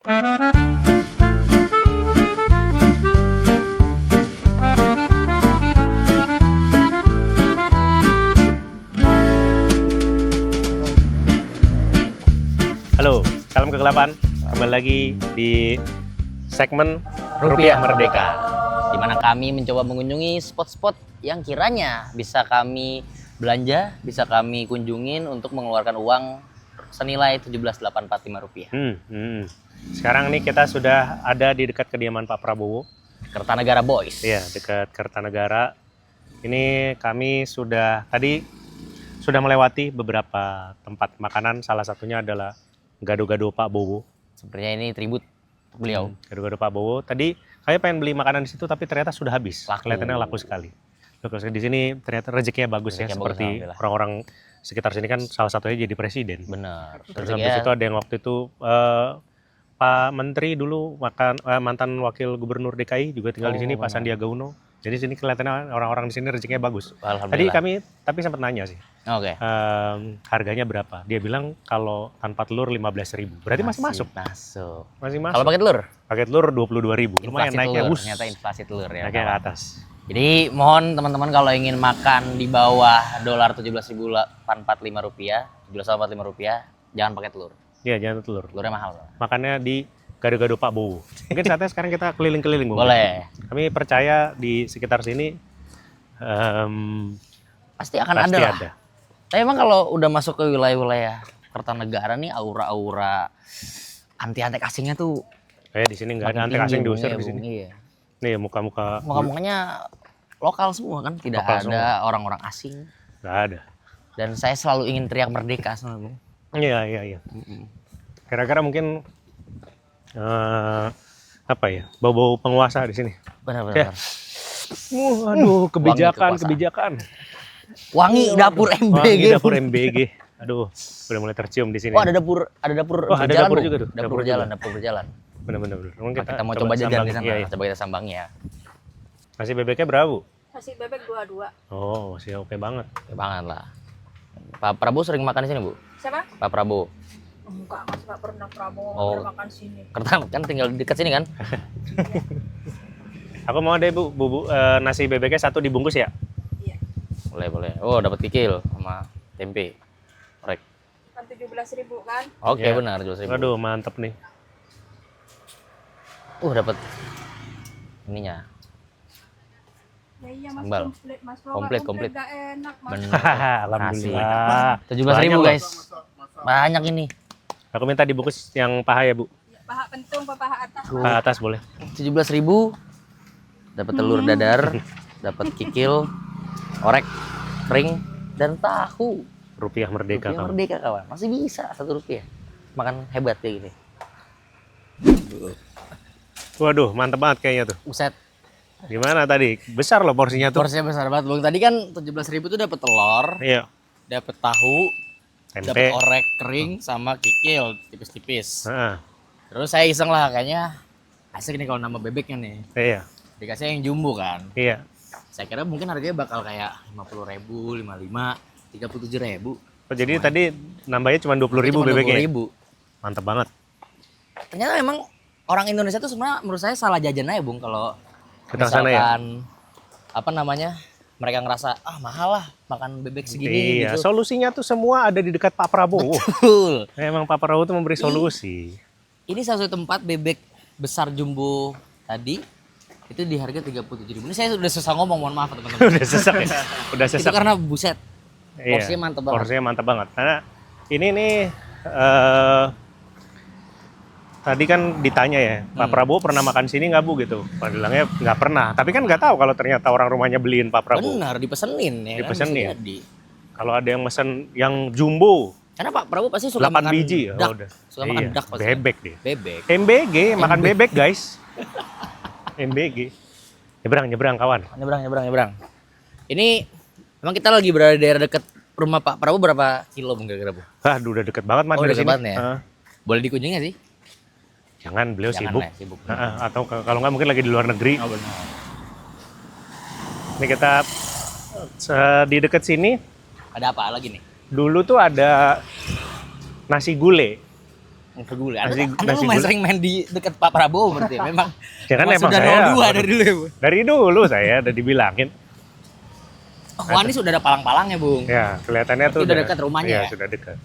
Halo, salam kegelapan. Kembali lagi di segmen Rupiah Merdeka, di mana kami mencoba mengunjungi spot-spot yang kiranya bisa kami belanja, bisa kami kunjungin untuk mengeluarkan uang senilai 17.845 rupiah. Sekarang nih kita sudah ada di dekat kediaman Pak Prabowo. Kertanegara Boys. Iya, dekat Kertanegara. Ini kami sudah melewati beberapa tempat makanan. Salah satunya adalah Gado-Gado Pak Bowo. Sepertinya ini tribut untuk beliau. Gado-Gado Pak Bowo. Tadi saya pengen beli makanan di situ tapi ternyata sudah habis. Laku. Kelihatannya laku sekali. Di sini ternyata rezekinya bagus ya, seperti orang-orang sekitar sini kan salah satunya jadi presiden. Benar. Terus habis itu ada yang waktu itu Pak Menteri dulu mantan wakil gubernur DKI juga tinggal di sini, Pak Sandiaga Uno. Jadi sini kelihatannya orang-orang di sini rezekinya bagus. Tadi kami sempat nanya sih. Oke. Harganya berapa? Dia bilang kalau tanpa telur 15.000. Berarti masih masuk. Masih masuk. Kalau pakai telur? Pakai telur 22.000. Lumayan naiknya, Bus. Ternyata inflasi telur ya. Naiknya ke atas. Jadi mohon teman-teman kalau ingin makan di bawah dolar 17.845 rupiah, 17.845 rupiah, jangan pakai telur. Iya, jangan telur. Telurnya mahal. Makannya di Gado-Gado Pak Bowo. Mungkin saatnya sekarang kita keliling-keliling, Bu. Boleh. Kami percaya di sekitar sini pasti akan ada lah. Tapi emang kalau udah masuk ke wilayah-wilayah Kertanegara nih, aura-aura anti-antek asingnya tuh kayak di sini nggak ada antek asing diusir di sini. Iya. Nih muka-mukanya lokal semua kan, tidak lokal ada orang-orang asing. Nggak ada. Dan saya selalu ingin teriak merdeka sama Bung. Iya. Kira-kira mungkin apa ya? Bau-bau penguasa di sini. Benar-benar. Aduh, kebijakan. Wangi dapur MBG. Wangi dapur MBG. Aduh, udah mulai tercium di sini. Oh, ada dapur ada dapur juga tuh. Dapur berjalan. Benar. Kita mau coba jajan di sana. Iya. Coba kita sambang ya. Nasi bebeknya berapa, Bu? Nasi bebek 22. Oh, masih oke banget. Oke banget lah. Pak Prabowo sering makan di sini, Bu? Siapa? Pak Prabowo. Enggak, Mas enggak pernah Prabowo pernah makan sini. Kan tinggal di dekat sini kan? Aku mau deh, Bu, nasi bebeknya satu dibungkus ya? Iya. Boleh. Oh, dapat kikil sama tempe. Korek. Kan 17.000 kan? Oke, Ya. benar, 17.000. Aduh, mantep nih. Dapat ininya. Ya iya Mas, Sambal. komplit Mas. Komplit. Gak enak Mas. Benar. Alhamdulillah. 17.000 guys. Banyak ini. Aku minta dibungkus yang paha ya, Bu. Paha pentung, paha atas. Paha atas boleh. 17.000. Dapat telur dadar, dapat kikil, orek, kering, dan tahu. Rupiah merdeka, Rupiah kawan. merdeka kawan. Masih bisa 1 rupiah. Makan hebat kayak gini. Waduh, mantep banget kayaknya tuh. Buset. Gimana tadi? Besar loh porsinya tuh. Porsinya besar banget, Bung. Tadi kan 17.000 tuh dapat telur, Iya. dapat tahu, dapat Tempe. orek kering sama kikil tipis-tipis. Heeh. Terus saya iseng lah, kayaknya asik nih kalau nama bebeknya nih. Iya. Dikasih yang jumbo kan. Iya. Saya kira mungkin harganya bakal kayak 50.000, 55, 37.000. Oh, jadi tadi nambahnya cuma 20.000 bebeknya. 20.000. Mantep banget. Ternyata memang orang Indonesia tuh sebenarnya menurut saya salah jajan aja, Bung, kalau Kita sana ya? misalkan apa namanya? Mereka ngerasa mahal lah makan bebek segini Iya, gitu. solusinya tuh semua ada di dekat Pak Prabowo. Betul. Emang Pak Prabowo tuh memberi solusi. Ini salah satu tempat bebek besar jumbo tadi itu di harga 37.000. Ini saya udah susah ngomong, mohon maaf teman-teman. Udah sesak ya? Udah Itu sesak. karena buset. Iya, Porsinya mantap banget. Porsinya mantap banget. Karena ini nih tadi kan ditanya ya, Pak Prabowo pernah makan sini nggak, Bu, gitu. Bilangnya nggak pernah. Tapi kan nggak tahu kalau ternyata orang rumahnya beliin Pak Prabowo. Benar, dipesenin ya. Dipesenin. Kan, bisa jadi. Kalau ada yang mesen yang jumbo, Karena Pak Prabowo pasti suka 8 makan biji. duck. Udah. Suka makan Iya, duck pasti. bebek deh. Bebek. MBG, makan bebek, guys. MBG. Nyebrang kawan. Nyebrang. Ini memang kita lagi berada di daerah dekat rumah Pak Prabowo berapa kilo mungkin kira-kira, Bu? Aduh, udah deket banget Mas Oh, dari deket sini. banget ya? Heeh. Boleh dikunjungi nggak sih? Jangan, beliau Jangan sibuk. lah, sibuk. Heeh, atau kalau nggak mungkin lagi di luar negeri. Oh, benar. Ini kita di dekat sini Ada apa lagi nih? dulu tuh ada nasi gulai. Nasi gulai. Nasi- Anda nasi lumayan gulai. sering main di dekat Pak Prabowo berarti. Memang, Ya kan emang sudah saya 02 dari dulu ya, Bu. dari dulu saya udah dibilangin. Oh, ini sudah ada palang-palangnya, Bung. Ya, kelihatannya Berarti tuh udah dekat rumahnya iya, ya? sudah dekat.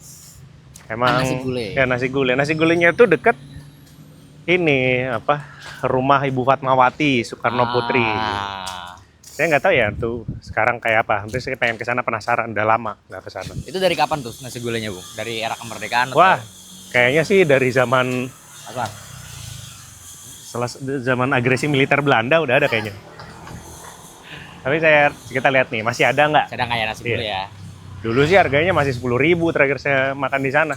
Emang Nasi gulai. ya nasi gulai. Nasi gulainya tuh dekat ini apa? Rumah Ibu Fatmawati Soekarno Putri. Saya nggak tahu ya tuh sekarang kayak apa. Nanti saya pengen ke sana penasaran, udah lama nggak ke sana. Itu dari kapan tuh nasi gulainya, Bung? Dari era kemerdekaan Wah, atau kayaknya sih dari zaman apa? zaman agresi militer Belanda udah ada kayaknya. Tapi kita lihat nih, masih ada nggak? Sedang kayak nasi Iya. gulai ya. Dulu sih harganya masih 10.000 terakhir saya makan di sana.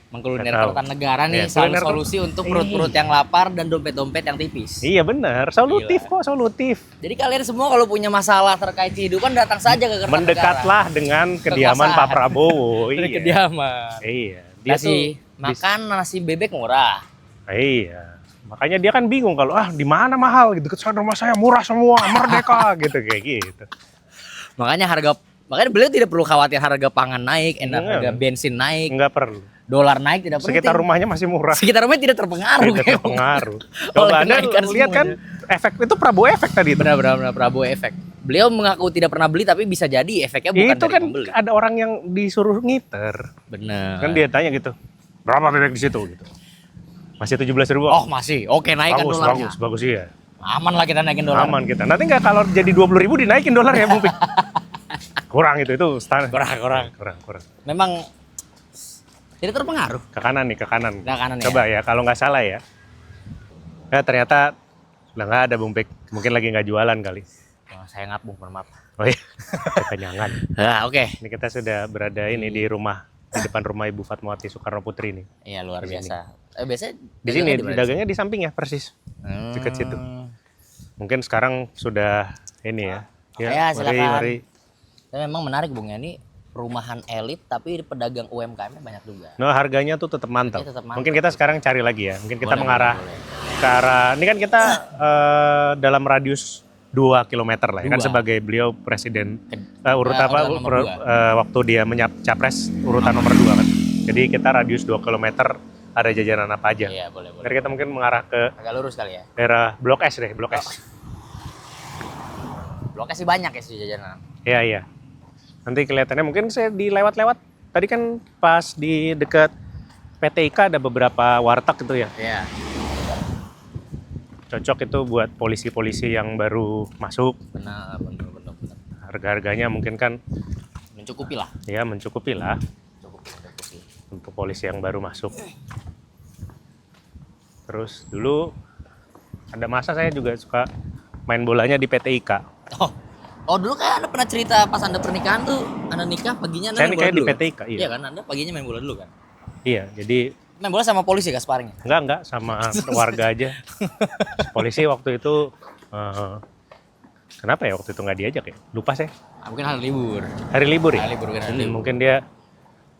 Mengkuliner Nggak tahu. Kertanegara nih, Iya, kuliner solusi untuk perut-perut yang lapar dan dompet-dompet yang tipis. Iya benar, solutif kok, solutif. Jadi kalian semua kalau punya masalah terkait kehidupan datang saja ke Kertanegara. Mendekatlah dengan kediaman Pak Kekuasaan. Prabowo. Dari Iya. kediaman. Iya. Dia Kasih tuh makan nasi bebek murah. Iya. Makanya dia kan bingung kalau di mana mahal gitu. Dekat rumah saya murah semua, merdeka gitu kayak gitu. Makanya beliau tidak perlu khawatir harga pangan naik, Iya. harga bensin naik, Enggak perlu. dolar naik tidak penting. Sekitar rumahnya masih murah. Sekitar rumahnya tidak terpengaruh. Tidak kayak terpengaruh. Oleh Coba Anda kenaikan lihat kan efek itu Prabowo efek tadi itu. Benar-benar Prabowo efek. Beliau mengaku tidak pernah beli tapi bisa jadi efeknya bukan Itu dari kan pembeli. ada orang yang disuruh ngiter. Benar. Kan dia tanya gitu. Berapa bebek di situ gitu. Masih 17.000. Oh masih, oke naikkan bagus, dolarnya. bagus iya. Aman lah kita naikin dolar. Aman kita. Nanti nggak kalau jadi 20.000 dinaikin dolar ya Bung Pik? Kurang itu standar. Kurang. Memang tidak terpengaruh. Ke kanan nih, ke kanan. Ke kanan ya. Coba ya, kalau nggak salah ya. Ya ternyata udah nggak ada Bung Pik. Mungkin lagi nggak jualan kali. Oh, saya ngapung, mohon maaf. Oh iya, kekenyangan. Nah, oke. Ini kita sudah berada ini di depan rumah Ibu Fatmawati Soekarno Putri nih. Iya luar Di sini. biasa. Biasanya Di sini, dagangnya dagangnya di samping ya, persis. Dekat situ. Mungkin sekarang sudah ini ya. Ya, silakan. Mari. Tapi memang menarik Bung ya, ini perumahan elit tapi pedagang UMKM-nya banyak juga. No, harganya tuh tetap mantap. Iya, tetap mantap. Mungkin kita sekarang cari lagi ya. Mungkin kita Boleh, mengarah boleh. ke arah, ini kan kita dalam radius 2 km lah ya. Kan 2. sebagai beliau presiden Urutan nomor 2. waktu dia capres urutan nomor 2 kan. Jadi kita radius 2 km ada jajanan apa aja. Iya, boleh. Ntar kita mungkin mengarah ke Agak lurus kali ya. daerah Blok S deh, Blok S. Lokasi banyak ya sih jajanan. Iya. Nanti kelihatannya mungkin saya dilewat-lewat. Tadi kan pas di dekat PT IKA ada beberapa warteg gitu ya. Iya. Cocok itu buat polisi-polisi yang baru masuk. Benar. Harga-harganya mungkin kan Mencukupi lah. ya mencukupi lah Mencukupi. untuk polisi yang baru masuk. Terus dulu ada masa saya juga suka main bolanya di PT IKA. Oh dulu kan Anda pernah cerita pas Anda pernikahan tuh, Anda nikah paginya Anda Saya main bola nikahnya di dulu. PT IKA, iya. Iya kan, Anda paginya main bola dulu kan. Iya, jadi Main bola sama polisi kah sparringnya? enggak sama warga aja. Polisi waktu itu kenapa ya waktu itu nggak diajak ya? Lupa saya. Mungkin hari libur. Hari libur ya? Hari libur kan, hari libur. Mungkin dia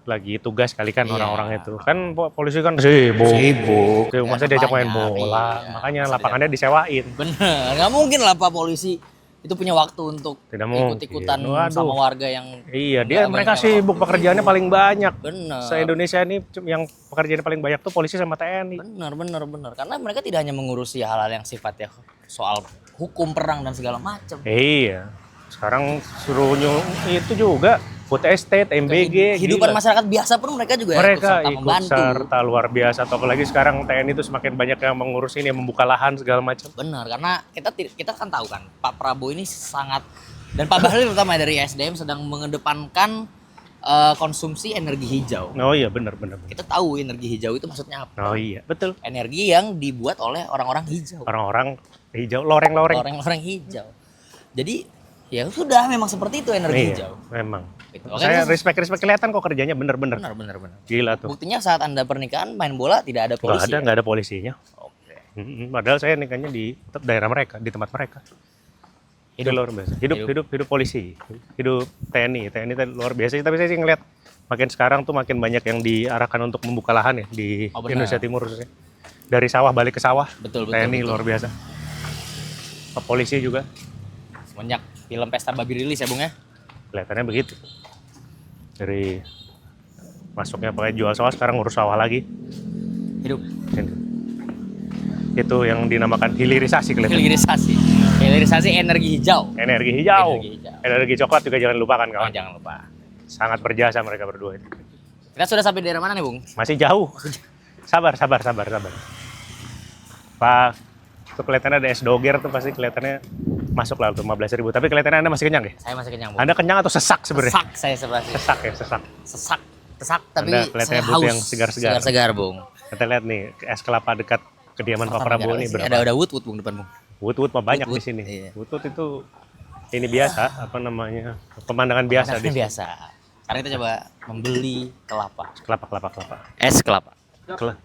lagi tugas kali kan Iya. orang-orang itu. Kan polisi kan sibuk. Masa Ya, diajak main banyak, bola. iya. Makanya Masa lapangannya disewain. Bener, nggak mungkin lah Pak polisi itu punya waktu untuk Tidak mungkin. ikut-ikutan Waduh. sama warga yang Iya, dia nggak mereka banyak sibuk waktu. pekerjaannya paling banyak. Bener. Se-Indonesia ini yang pekerjaannya paling banyak tuh polisi sama TNI. Bener. Karena mereka tidak hanya mengurusi hal-hal yang sifatnya soal hukum perang dan segala macam. Iya. Sekarang suruh itu juga food estate, MBG, Kehidupan gila. masyarakat biasa pun mereka juga Mereka ikut serta ikut membantu. serta luar biasa. Atau apalagi sekarang TNI itu semakin banyak yang mengurus ini, membuka lahan segala macam. Benar, karena kita kan tahu kan Pak Prabowo ini sangat dan Pak Bahlil terutama dari SDM sedang mengedepankan konsumsi energi hijau. Oh iya, benar. Kita tahu energi hijau itu maksudnya apa? Oh iya, betul. Energi yang dibuat oleh orang-orang hijau. Orang-orang hijau, loreng-loreng. Orang-orang hijau. Jadi ya sudah memang seperti itu energi hijau. Memang. Gitu. Saya Makanya respect kelihatan kok kerjanya bener-bener. benar. Gila tuh. Buktinya saat Anda pernikahan main bola tidak ada polisi. Nggak ada polisinya. Oke. Padahal saya nikahnya di daerah mereka, di tempat mereka. Itu luar biasa. Hidup polisi, hidup TNI itu luar biasa. Tapi saya sih ngeliat makin sekarang tuh makin banyak yang diarahkan untuk membuka lahan ya di Indonesia Timur khususnya. Dari sawah balik ke sawah. Betul. TNI luar biasa. Polisi juga. Semenjak film Pesta Babi rilis ya Bung ya. Kelihatannya begitu. Dari masuknya pakai jual sawah, sekarang ngurus sawah lagi. Hidup. Itu yang dinamakan hilirisasi kelihatannya. Hilirisasi energi hijau. Energi hijau. Energi hijau. Energi coklat juga jangan lupakan Oh, kawan. jangan lupa. Sangat berjasa mereka berdua itu. Kita sudah sampai di daerah mana nih, Bung? Masih jauh. Sabar. Pak, itu kelihatannya ada es doger tuh pasti kelihatannya masuk lah tuh 15.000. Tapi kelihatannya Anda masih kenyang ya? Saya masih kenyang, Bung. Anda kenyang atau sesak sebenarnya? Sesak saya sebenarnya. Sesak. Sesak, tapi Anda kelihatannya saya butuh haus. yang segar-segar. Segar-segar, Bung. Kita lihat nih es kelapa dekat kediaman Pak Prabowo ini berapa? Ada wood, Bung, depan, Bung. Wood mah banyak Wood, di sini. iya. Wood itu ini biasa, apa namanya? Pemandangan biasa di sini. Biasa. Sekarang kita coba membeli kelapa. Kelapa. Es kelapa.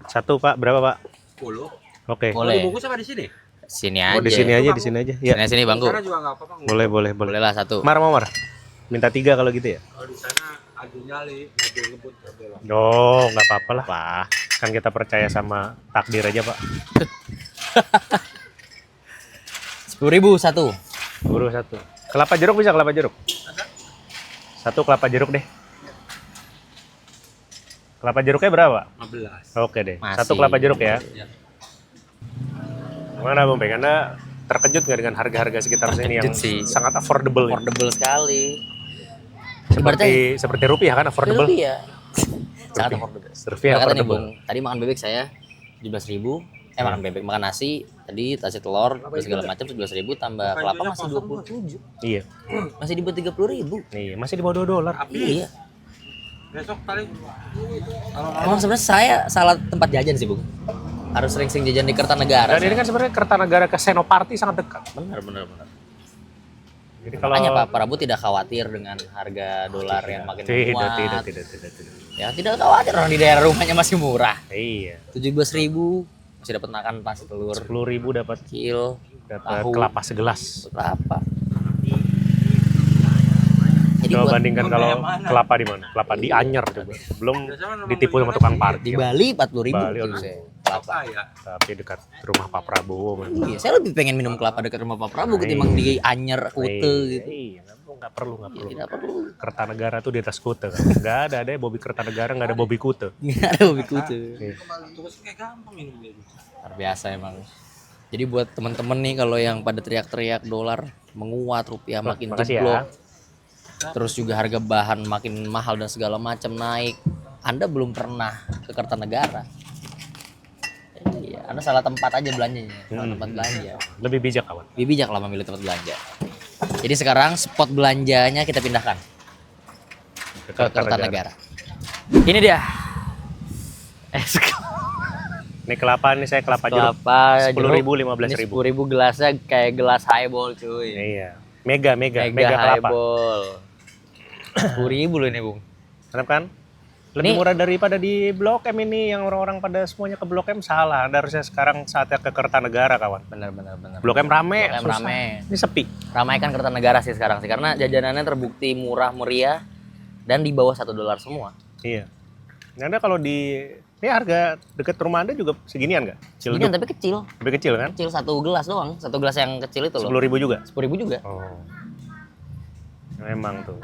Satu Pak, berapa Pak? 10. Oke. Boleh. Bungkus apa di sini? Sini Oh, aja. di sini aja. Ya. Sini bangku. Karena juga nggak apa-apa. Boleh. Boleh lah satu. Mar. Minta 3 kalau gitu ya. Kalau di sana adu nyali, mobil ngebut, mobil. Oh, nggak apa-apa lah. Pak. Kan kita percaya sama takdir aja Pak. 10.000 satu. Buru satu. Kelapa jeruk bisa kelapa jeruk? Satu kelapa jeruk deh. Kelapa jeruknya berapa? 15. Oke deh. Masih. Satu kelapa jeruk ya. Ya. Gimana Bung Peng? Anda terkejut nggak dengan harga-harga sekitar sini yang Terkejut sih. sangat affordable? Ya? Affordable sekali. Seperti rupiah kan affordable? Rupiah. Sangat affordable. Rupiah Kata nih, affordable. Bung, tadi makan bebek saya 17.000. Makan bebek, makan nasi, tadi kasih telur, terus segala macam 11.000 tambah kelapa masih 27. Iya. Masih di bawah 30.000. Iya, masih di bawah $2. Iya. Besok paling Emang sebenarnya saya salah tempat jajan sih, Bung. Harus sering-sering jajan di Kertanegara. Dan ini kan sebenarnya Kertanegara ke Senopati sangat dekat. benar. Jadi kalau Makanya Pak Prabowo tidak khawatir dengan harga dolar yang makin menguat. tidak. Ya tidak khawatir, orang di daerah rumahnya masih murah. Iya. 17.000 masih dapat makan nasi telur 10.000 dapat kilo, dapat tahu, kelapa segelas. kelapa. Jadi Coba buat bandingkan kalau kelapa di mana? Kelapa di Anyer coba. Belum ditipu sama tukang di parkir. Bali 40.000 Bali, gitu aduh. saya. Kelapa. apa ya? Tapi dekat rumah Pak Prabowo memang. Iya, saya lebih pengen minum kelapa dekat rumah Pak Prabowo ketimbang di Anyer Kute gitu. Iya, nggak perlu. Ya, tidak perlu. Kertanegara tuh di atas Kute kan. Nggak ada Bobby Kertanegara, nggak ada Bobby Kute. Nggak ada hobi Kute. Iya. Terus kayak gampang minum dia. Luar biasa emang. Jadi buat teman-teman nih kalau yang pada teriak-teriak dolar menguat, rupiah makin makasih jeblok, ya. terus juga harga bahan makin mahal dan segala macam naik, Anda belum pernah ke Kertanegara. Iya, Anda salah tempat aja belanjanya, salah tempat belanja. Lebih bijak kawan. Lebih bijak lah memilih tempat belanja. Jadi sekarang spot belanjanya kita pindahkan ke Kertanegara. Ini dia. Ini kelapa, ini saya kelapa jeruk. Kelapa 10.000, 15.000. 10.000 gelasnya kayak gelas highball cuy. Iya. Mega Mega kelapa. highball. 10.000 loh ini, Bung. Kenapa kan? Lebih Ini- murah daripada di Blok M ini, yang orang-orang pada semuanya ke Blok M salah. Anda harusnya sekarang saatnya ke Kertanegara kawan. Bener. Blok M rame, Blok M susah. rame. Ini sepi. Ramaikan Kertanegara sih sekarang sih karena jajanannya terbukti murah meriah dan di bawah $1 semua. Iya. Nah, Anda kalau di ini harga deket rumah Anda juga seginian nggak? Ini tapi kecil. Lebih kecil kan? Kecil satu gelas doang. Satu gelas yang kecil itu loh. 10.000 juga. 10.000 juga. Oh. Memang tuh.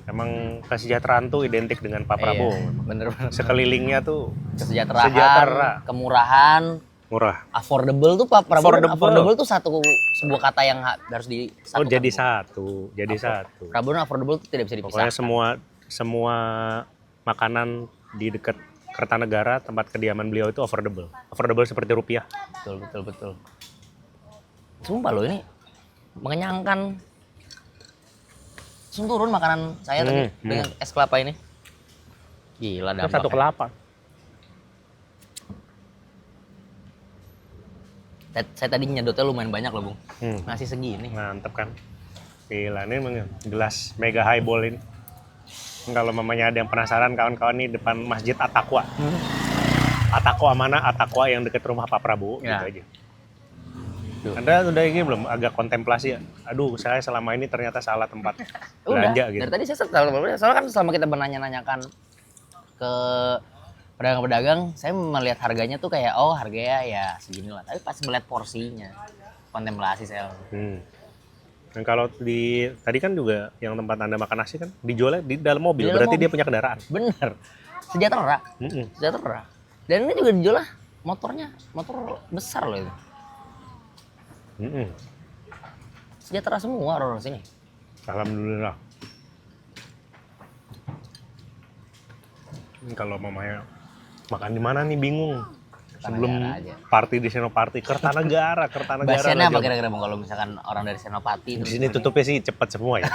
Emang kesejahteraan tuh identik dengan Pak Prabowo. Iya, memang. bener. Sekelilingnya tuh Kesejahteraan, Sejahtera. kemurahan, murah. affordable tuh Pak Prabowo. Affordable. Affordable tuh sebuah kata yang harus Oh, disatukan. jadi satu. Jadi satu. Prabowo dan affordable itu tidak bisa Pokoknya dipisahkan. semua makanan di dekat Kertanegara, tempat kediaman beliau itu affordable. Affordable seperti rupiah. Betul. Sumpah loh ini mengenyangkan. Langsung turun makanan saya tadi dengan es kelapa ini. Gila Itu satu dampaknya. kelapa. Saya tadi nyedotnya lumayan banyak loh, Bung. Masih segini. Mantep kan? Gila, ini emang gelas mega highball ini. Kalau mamanya ada yang penasaran, kawan-kawan nih depan Masjid At-Taqwa. At-Taqwa mana? At-Taqwa yang dekat rumah Pak Prabowo, Ya. gitu aja. Tuh. Anda udah ini belum agak kontemplasi ya? Aduh, saya selama ini ternyata salah tempat belanja gitu. Dari tadi saya soalnya kan selama kita menanya-nanyakan ke pedagang-pedagang, saya melihat harganya tuh kayak oh harganya ya segini lah. Tapi pas melihat porsinya, kontemplasi saya. Dan kalau tadi kan juga yang tempat Anda makan nasi kan dijualnya di dalam mobil, Di dalam berarti mobil. dia punya kendaraan. Bener, sejahtera, Mm-mm. sejahtera. Dan ini juga dijual lah motornya, motor besar loh itu. Sejahtera semua orang sini. Alhamdulillah. Ini kalau mamanya makan di mana nih bingung. Sebelum Aja. party di Senopati, Kertanegara. Bahasanya apa kira-kira Bang kalau misalkan orang dari Senopati Di sini tutupnya sih cepet semua ya.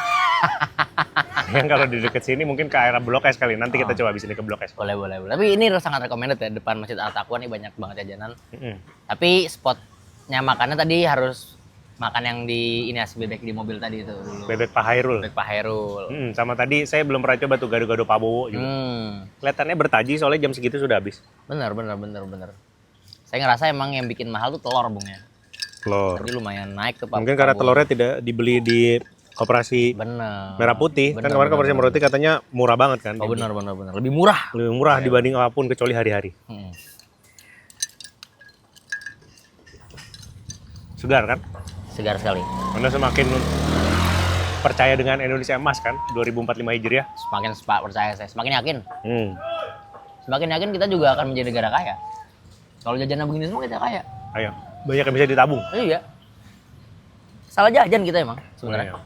Yang kalau di dekat sini mungkin ke area Blok S kali. Nanti kita coba abis ini ke Blok S. boleh. Tapi ini sangat recommended ya, depan Masjid Al-Taqwa nih banyak banget jajanan. Tapi spotnya makannya tadi harus makan yang di ini nasi bebek di mobil tadi itu dulu. Bebek Pak Hairul. Bebek Pak Hairul. Sama tadi saya belum pernah coba tuh gado-gado Pak Bowo juga. Kelihatannya bertaji soalnya jam segitu sudah habis. Bener. Saya ngerasa emang yang bikin mahal tuh telur Bung ya. Telur. Tadi lumayan naik tuh Pak. Mungkin karena telurnya tidak dibeli di Koperasi Bener. Merah Putih. Kan kemarin Koperasi Merah Putih katanya murah banget kan. Oh bener. Lebih murah. Lebih murah dibanding apapun kecuali hari-hari. Segar kan? Segar sekali. Anda semakin percaya dengan Indonesia Emas kan 2045 Hijriah. Semakin percaya saya, semakin yakin. Semakin yakin kita juga akan menjadi negara kaya. Kalau jajannya begini semua kita kaya. Ayo, banyak yang bisa ditabung. Iya. Salah jajan kita emang sebenarnya.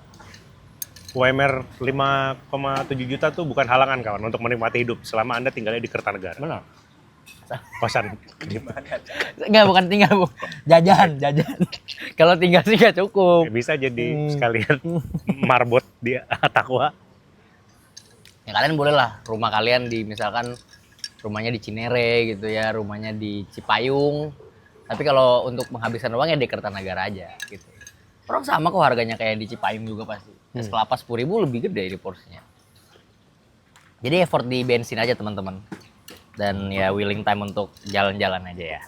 UMR 5,7 juta tuh bukan halangan kawan untuk menikmati hidup selama Anda tinggalnya di Kertanegara. Benar. Kosan. Enggak, bukan tinggal, Bu. Jajan. Kalau tinggal sih nggak cukup. Bisa jadi sekalian marbot di Taqwa. Ya kalian boleh lah rumah kalian di misalkan rumahnya di Cinere gitu ya, rumahnya di Cipayung. Tapi kalau untuk menghabiskan uang ya di Kertanegara aja gitu. Orang sama kok harganya kayak di Cipayung juga pasti. Es kelapa 10.000 lebih gede di porsinya. Jadi effort di bensin aja teman-teman. Dan ya willing time untuk jalan-jalan aja ya.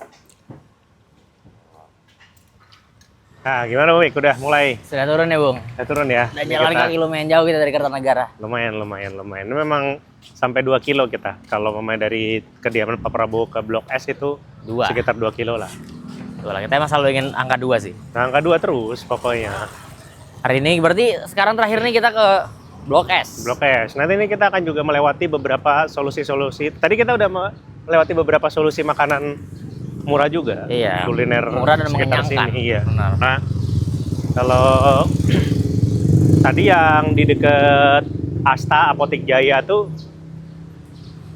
Nah, gimana Bung? Udah mulai? Sudah turun ya Bung? Sudah turun ya? Dan jalan kaki lumayan jauh kita dari Kertanegara. Lumayan. Ini memang sampai 2 kilo kita. Kalau memang dari kediaman Pak Prabowo ke Blok S itu 2. sekitar 2 kilo lah. Kita emang selalu ingin angka 2 sih. Nah, angka 2 terus pokoknya. Hari ini berarti sekarang terakhir nih kita ke Blok S. Blok S. Nanti ini kita akan juga melewati beberapa solusi-solusi. Tadi kita udah melewati beberapa solusi makanan murah juga. Iya. Kuliner murah dan sekitar mengenyangkan. sini. Iya. Benar. Nah, kalau tadi yang di dekat Asta Apotik Jaya tuh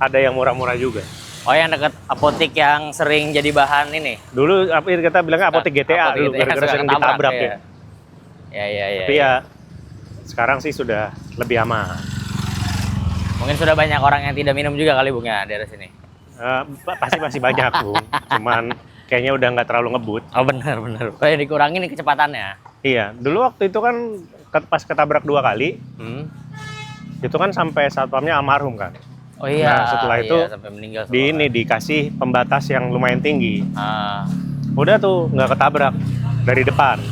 ada yang murah-murah juga. Oh, yang dekat apotik yang sering jadi bahan ini. Dulu apa kita bilangnya apotik GTA dulu gara-gara sering ditabrak ya. Iya. Tapi ya sekarang sih sudah lebih aman. Mungkin sudah banyak orang yang tidak minum juga kali Bung ya dari sini. Pasti masih banyak Bung. Cuman kayaknya udah nggak terlalu ngebut. Oh benar. Oh ya dikurangin nih kecepatannya. Iya, dulu waktu itu kan pas ketabrak 2 kali, itu kan sampai satpamnya almarhum kan. Oh iya. Nah setelah itu sampai meninggal. dikasih pembatas yang lumayan tinggi. Udah tuh nggak ketabrak dari depan.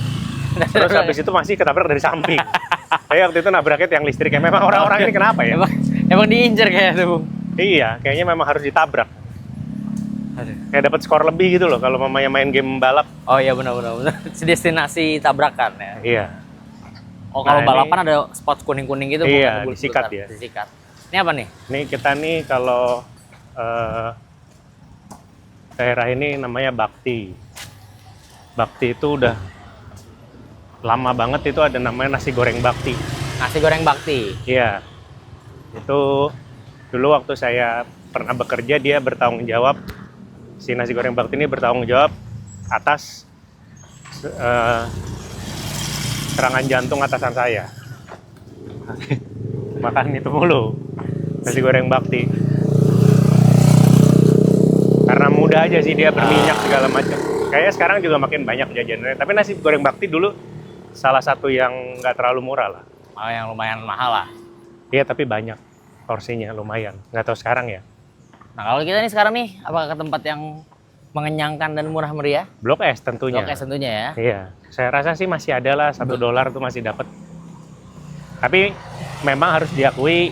Terus habis itu masih ketabrak dari samping. Saya waktu itu nabraknya yang listriknya. Memang orang-orang ini kenapa ya? Emang diincer kayaknya tuh Bung. Iya, kayaknya memang harus ditabrak. Kayak dapat skor lebih gitu loh kalau mamanya main game balap. Oh iya benar. Destinasi tabrakan ya. Iya. Oh kalau Nah, balapan ada spot kuning-kuning gitu. Iya, Bung, disikat ya. Disikat. Ini apa nih? Ini kita nih kalau daerah ini namanya Bakti. Bakti itu udah lama banget itu ada namanya nasi goreng Bakti. Nasi goreng Bakti. Iya. Itu dulu waktu saya pernah bekerja dia bertanggung jawab, si nasi goreng Bakti ini bertanggung jawab atas serangan jantung atasan saya. Makan itu mulu, nasi goreng Bakti. Karena mudah aja sih dia berminyak segala macam. Kayaknya sekarang juga makin banyak jajanannya. Tapi nasi goreng Bakti dulu salah satu yang nggak terlalu murah lah. Oh yang lumayan mahal lah. Iya tapi banyak porsinya lumayan. Nggak tahu sekarang ya. Nah kalau kita nih sekarang nih, apakah ke tempat yang mengenyangkan dan murah meriah? Blok S tentunya. Blok S tentunya ya. Iya, saya rasa sih masih ada lah $1 tuh masih dapat. Tapi memang harus diakui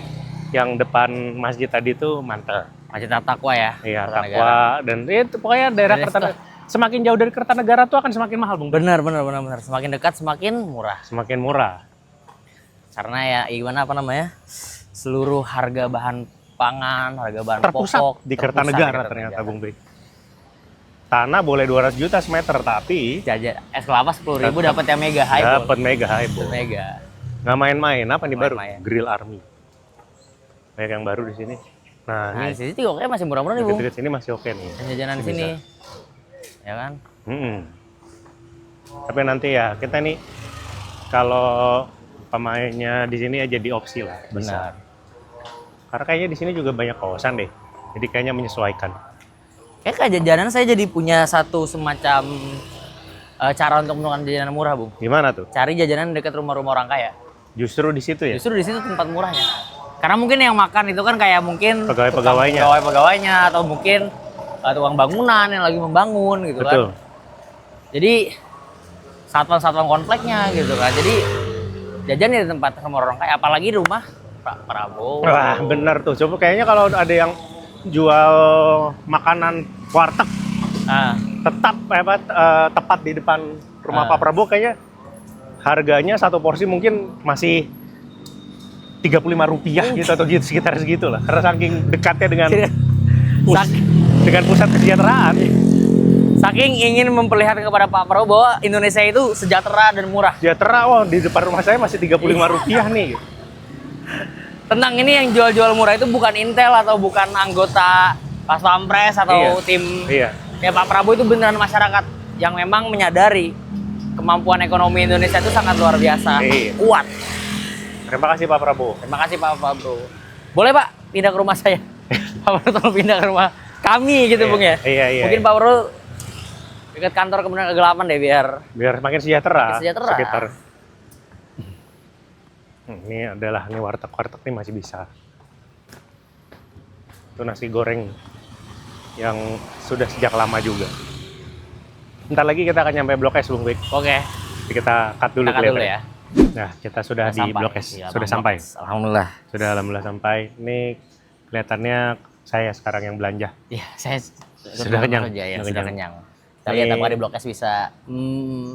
yang depan masjid tadi tuh mantap. Masjid Al-Taqwa ya. Iya, Kertanegara. Taqwa dan itu pokoknya daerah Dan Kertanegara. Semakin jauh dari Kertanegara tuh akan semakin mahal, Bung. Benar. Semakin dekat semakin murah. Semakin murah. Karena ya gimana apa namanya? Seluruh harga bahan pangan, harga bahan Terpusat pokok di terpusat Kertanegara ternyata, Bung Bey. tanah boleh 200 juta semeter, tapi Jajan es kelapa 10.000 dapat yang mega highball. dapat mega highball. Mega. Nggak main-main. Apa nih baru? Main-main. Grill Army. Banyak yang baru di sini. Nah, Nah, ini di sini juga kayaknya masih murah-murah nih, Bung. deket-deket sini masih oke nih. Jajanan di Masih sini. bisa. Ya kan? Tapi nanti ya kita nih kalau pemainnya di sini ya jadi opsi lah. Benar. Karena kayaknya di sini juga banyak kawasan deh. Jadi kayaknya menyesuaikan. Kayak jajanan saya jadi punya satu semacam cara untuk menemukan jajanan murah, Bung. Gimana tuh? Cari jajanan dekat rumah-rumah orang kaya. Justru di situ ya? Justru di situ tempat murahnya. Karena mungkin yang makan itu kan kayak mungkin Pegawai-pegawainya. Pegawai-pegawainya atau mungkin tukang bangunan yang lagi membangun gitu Betul. kan. Jadi satpam-satpam kompleknya gitu kan. Jadi jajan di tempat rumah orang kaya, apalagi rumah Pak Prabowo. Wah, benar tuh. Coba kayaknya kalau ada yang jual makanan warteg tepat di depan rumah Pak Prabowo, kayaknya harganya satu porsi mungkin masih Rp35 gitu atau gitu, sekitar segitu lah. Karena saking dekatnya dengan dengan pusat kesejahteraan. Saking ingin memperlihatkan kepada Pak Prabowo bahwa Indonesia itu sejahtera dan murah. Sejahtera, wah di depan rumah saya masih Rp35 nih. Tenang, ini yang jual-jual murah itu bukan Intel atau bukan anggota Pas Pampres atau tim Iya. ya Pak Prabowo itu beneran masyarakat yang memang menyadari kemampuan ekonomi Indonesia itu sangat luar biasa, Iya. kuat. Terima kasih Pak Prabowo. Terima kasih Pak Prabowo. Boleh Pak pindah ke rumah saya? Pak Prabowo tolong pindah ke rumah kami gitu Bung ya. Iya. Mungkin Pak Prabowo dekat kantor kemudian kegelapan deh biar Makin sejahtera. sejahtera. Sekitar. Ini adalah warteg nih masih bisa. Itu nasi goreng yang sudah sejak lama juga. Bentar lagi kita akan nyampe Blok S, Bung Wik. Oke. Jadi kita cut dulu Kita cut dulu kelihatannya. ya. Nah, kita sudah di Sampai. Blok S. Iya, Sudah Bang sampai. Blok S. Alhamdulillah. Sudah alhamdulillah sampai. Ini kelihatannya saya sekarang yang belanja. Iya, saya Sudah kenyang. Aja, ya, Sudah sudah kenyang. kenyang. Kita lihat apa di Blok S bisa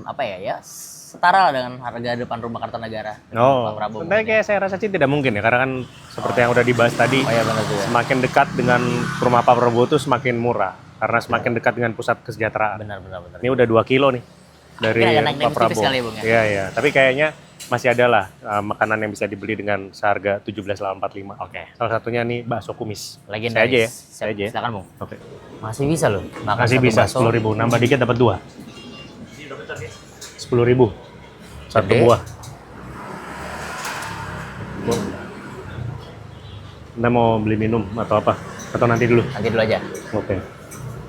apa ya setara lah dengan harga depan rumah Kartanegara. Oh, Pak Prabowo sebenarnya mungkin. kayak saya rasa sih tidak mungkin ya, karena kan seperti yang udah dibahas tadi, Oh iya benar juga. semakin dekat dengan rumah Pak Prabowo itu semakin murah, karena semakin dekat dengan pusat kesejahteraan. Benar. Ini udah 2 kilo nih dari Mungkin agak naik Pak tipis Prabowo. kali ya, Bung, ya? Iya, tapi kayaknya masih ada lah makanan yang bisa dibeli dengan seharga 17.845. Oke. Salah satunya nih bakso kumis. Legendaris. Saya aja ya. Saya aja ya. Silakan, Bung. Oke. Masih bisa loh. Makan Masih satu bisa bakso. 10.000, nambah dikit dapat 2. 10.000. Satu Gede. buah. Anda mau beli minum atau apa? Atau nanti dulu? Nanti dulu aja. Oke.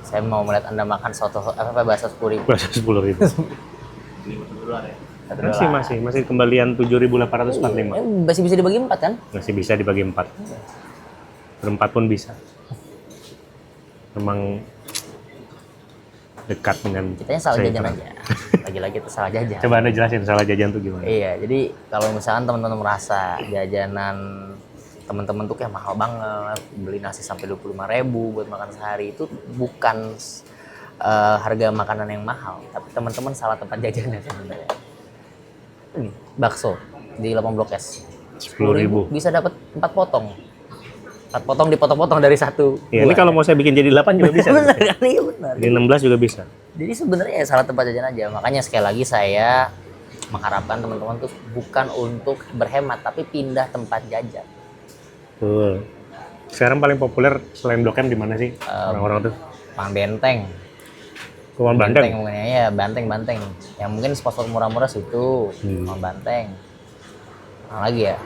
Saya mau melihat Anda makan soto bakso 10.000. Bakso 10.000. Masih kembalian 7.845. Masih bisa dibagi 4 kan? Masih bisa dibagi 4. Berempat pun bisa. Memang dekat dengan Kitanya salah saya jajan itu. aja. Lagi-lagi itu salah jajan. Coba Anda jelasin salah jajan tuh gimana? Iya, jadi kalau misalkan teman-teman merasa jajanan teman-teman tuh kayak mahal banget, beli nasi sampai 25.000 buat makan sehari, itu bukan harga makanan yang mahal, tapi teman-teman salah tempat jajannya sebenarnya. Bakso di 8 Blok S. 10.000. Bisa dapat 4 potong. 4 potong dipotong-potong dari satu. Iya, ini kalau mau saya bikin jadi 8 juga bisa. Bener kan? Iya benar. Jadi 16 juga bisa. Jadi sebenarnya ya salah tempat jajan aja. Makanya sekali lagi saya mengharapkan teman-teman tuh bukan untuk berhemat, tapi pindah tempat jajan. Betul. Sekarang paling populer selain Blok M di mana sih orang-orang tuh? Pang Benteng. Kuman Bandeng. Mungkin ya, Banteng. Yang mungkin sponsor murah-murah situ, Pang Banteng. Mana lagi ya?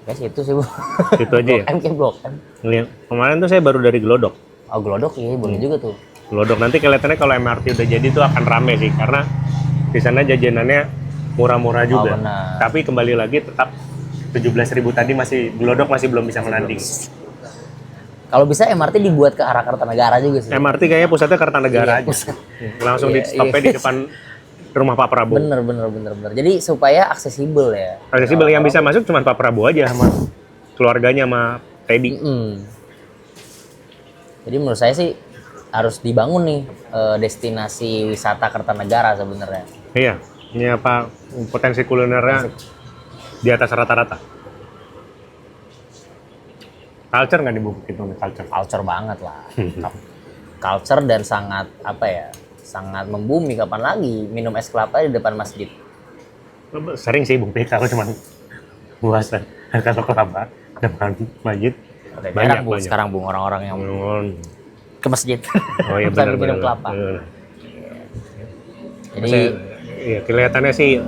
Guys, itu sih, Bu. Itu aja ya. Blok M. Ngeliat, kemarin tuh saya baru dari Glodok. Oh, Glodok iya, boleh juga tuh. Glodok nanti kelihatannya kalau MRT udah jadi tuh akan rame sih, karena di sana jajanannya murah-murah juga. benar. Tapi kembali lagi tetap 17.000 tadi Glodok masih belum bisa menanding. Kalau bisa MRT dibuat ke arah Kartanegara juga sih. MRT kayaknya pusatnya Kartanegara Iya, aja. pusat. Langsung Iya, di stopnya iya. di depan rumah Pak Prabowo. Bener. Jadi supaya aksesibel ya. Aksesibel yang bisa masuk cuma Pak Prabowo aja sama keluarganya sama Teddy. Jadi menurut saya sih harus dibangun nih destinasi wisata Kartanegara sebenarnya. Iya, ini apa potensi kulinernya di atas rata-rata. Culture nggak nih Bu? Itu culture. Culture banget lah. Culture dan sangat apa ya? Sangat membumi. Kapan lagi minum es kelapa di depan masjid? Sering sih Bung P kalau cuman puasa kalau kelapa depan masjid. Udah Banyak, jarang Bu banyak. sekarang Bu orang-orang yang ke masjid. Oh iya sambil benar. minum kelapa. Jadi Iya kelihatannya sih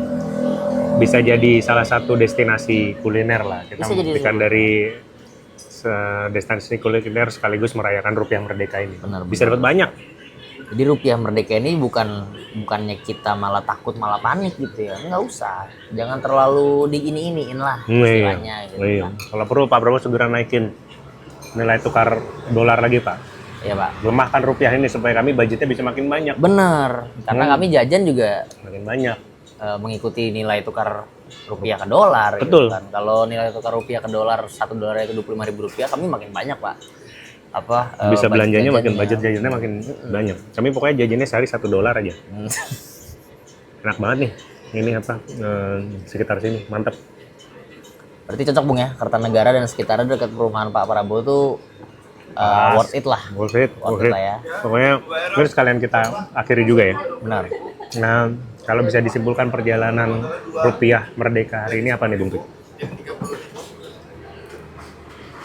bisa jadi salah satu destinasi kuliner lah. Kita Bisa jadi membuktikan dari destinasi kuliner sekaligus merayakan Rupiah Merdeka ini. Benar, Bisa dapat banyak. Jadi Rupiah Merdeka ini bukannya kita malah takut malah panik gitu ya. Nggak usah. Jangan terlalu diini-iniin lah istilahnya gitu Iya. kan. Kalau perlu Pak Prabowo segera naikin nilai tukar dolar lagi Pak. Iya Pak. Lemahkan rupiah ini supaya kami budgetnya bisa makin banyak. Bener. Karena kami jajan juga Makin banyak. mengikuti nilai tukar rupiah ke dolar. Betul. Gitu kan. Kalau nilai tukar rupiah ke dolar, 1 dolar itu Rp25.000, kami makin banyak Pak. Bisa belanjanya makin jajannya. budget jajannya makin banyak. Kami pokoknya jajannya sehari $1 aja. Hmm. Enak banget nih. Ini apa? Sekitar sini, mantap. Berarti cocok Bung ya, Kertanegara dan sekitarnya dekat perumahan Pak Prabowo tuh worth it lah. Worth it. Lah ya. Pokoknya terus sekalian kita akhiri juga ya. Benar. Nah, kalau bisa disimpulkan perjalanan Rupiah Merdeka hari ini apa nih Bung Pik?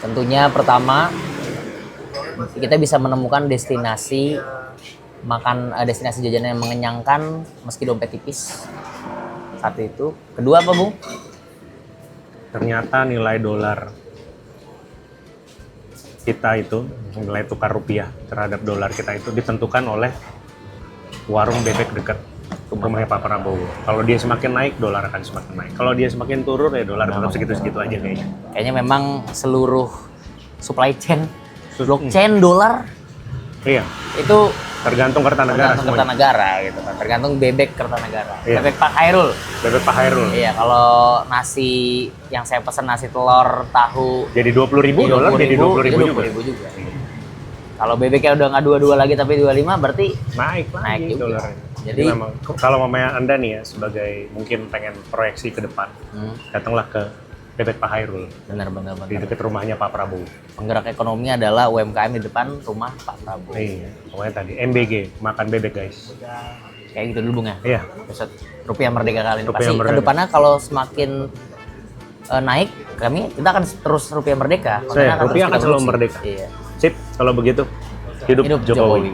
Tentunya pertama kita bisa menemukan destinasi destinasi jajanan yang mengenyangkan meski dompet tipis. Satu itu. Kedua apa Bung? Ternyata nilai dolar kita itu, nilai tukar rupiah terhadap dolar kita itu ditentukan oleh warung bebek dekat rumahnya Pak Prabowo. Kalau dia semakin naik, dolar akan semakin naik. Kalau dia semakin turun, ya dolar tetap segitu-segitu aja kayaknya. Kayaknya memang seluruh supply chain, blockchain dolar Iya, itu tergantung Kertanegara tergantung semuanya. Kertanegara gitu kan. Tergantung bebek Kertanegara. Iya. Bebek Pak Khairul. Bebek Pak Hairul. Iya, kalau nasi yang saya pesan nasi telur tahu Jadi 20.000, dolar jadi 20.000 juga. 20.000 juga. Kalau bebeknya udah nggak 22 lagi tapi 25 berarti Naik lagi Naik juga. dolarnya. Jadi Jadi- memang kalau mamanya Anda nih ya sebagai mungkin pengen proyeksi ke depan, datanglah ke Bebek Pak Hairul benar-benar di dekat rumahnya Pak Prabowo. penggerak ekonomi adalah UMKM di depan rumah Pak Prabowo. Iya, pokoknya tadi MBG, makan bebek guys. Kayak gitu dulu Bung ya. Iya, Episode Rupiah Merdeka kali ini Rupiah pasti Merdeka. kedepannya kalau semakin naik kita akan terus Rupiah Merdeka. Kontennya Rupiah terus akan kita selalu produksi. merdeka. Iya. Sip, kalau begitu hidup, Hidup Jokowi. Jokowi.